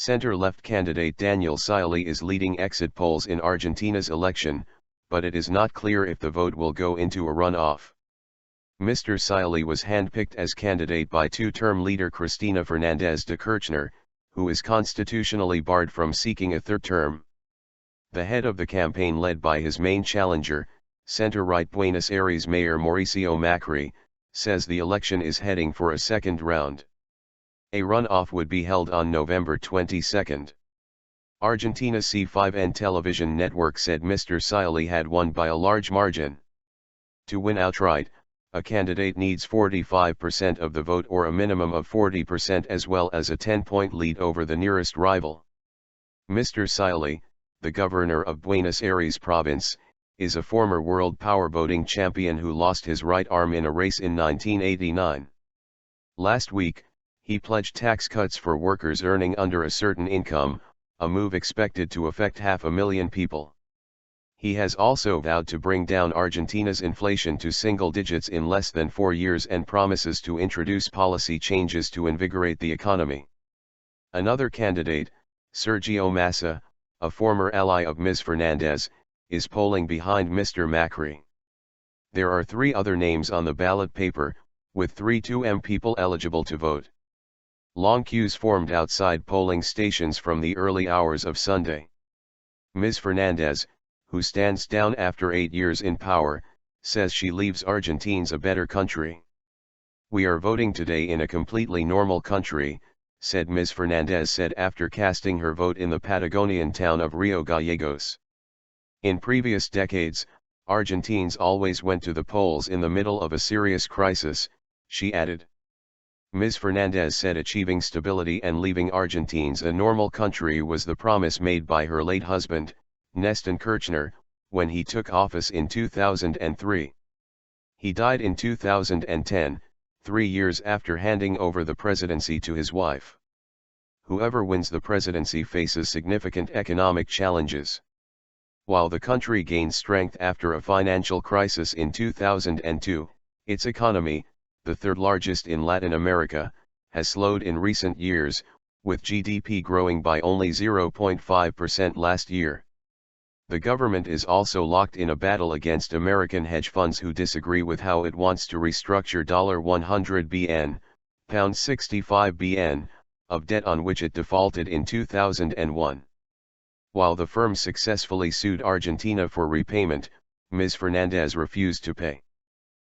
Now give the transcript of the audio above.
Center-left candidate Daniel Scioli is leading exit polls in Argentina's election, but it is not clear if the vote will go into a runoff. Mr. Scioli was handpicked as candidate by two-term leader Cristina Fernandez de Kirchner, who is constitutionally barred from seeking a third term. The head of the campaign, led by his main challenger, center-right Buenos Aires Mayor Mauricio Macri, says the election is heading for a second round. A runoff would be held on November 22. Argentina C5N television network said Mr. Scioli had won by a large margin. To win outright, a candidate needs 45% of the vote or a minimum of 40%, as well as a 10-point lead over the nearest rival. Mr. Scioli, the governor of Buenos Aires province, is a former world powerboating champion who lost his right arm in a race in 1989. Last week, he pledged tax cuts for workers earning under a certain income, a move expected to affect 500,000 people. He has also vowed to bring down Argentina's inflation to single digits in less than 4 years and promises to introduce policy changes to invigorate the economy. Another candidate, Sergio Massa, a former ally of Ms. Fernandez, is polling behind Mr. Macri. There are 3 other names on the ballot paper, with 3 2M people eligible to vote. Long queues formed outside polling stations from the early hours of Sunday. Ms. Fernandez, who stands down after 8 years in power, says she leaves Argentines a better country. "We are voting today in a completely normal country," said Ms. Fernandez said after casting her vote in the Patagonian town of Rio Gallegos. In previous decades, Argentines always went to the polls in the middle of a serious crisis, she added. Ms. Fernandez said achieving stability and leaving Argentines a normal country was the promise made by her late husband, Néstor Kirchner, when he took office in 2003. He died in 2010, 3 years after handing over the presidency to his wife. Whoever wins the presidency faces significant economic challenges. While the country gained strength after a financial crisis in 2002, its economy, the third largest in Latin America, has slowed in recent years, with GDP growing by only 0.5% last year. The government is also locked in a battle against American hedge funds who disagree with how it wants to restructure $100 billion, £65 billion, of debt on which it defaulted in 2001. While the firm successfully sued Argentina for repayment, Ms. Fernandez refused to pay.